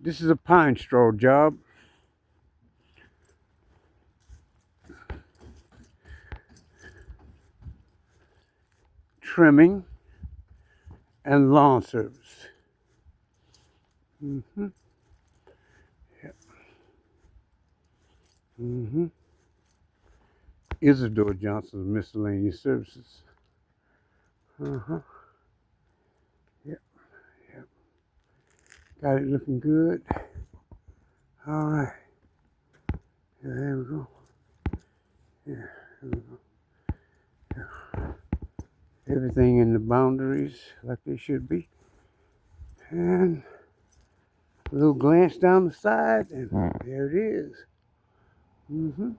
This is a pine straw job. Trimming and lawn service. Mm-hmm. Yep. Mm-hmm. Isadore Johnson's Miscellaneous Services. Uh-huh. Yep. Yep. Got it looking good. All right. Yeah, there we go. Yeah, there we go. Yeah. Everything in the boundaries like they should be. And a little glance down the side, and there it is. Mm-hmm.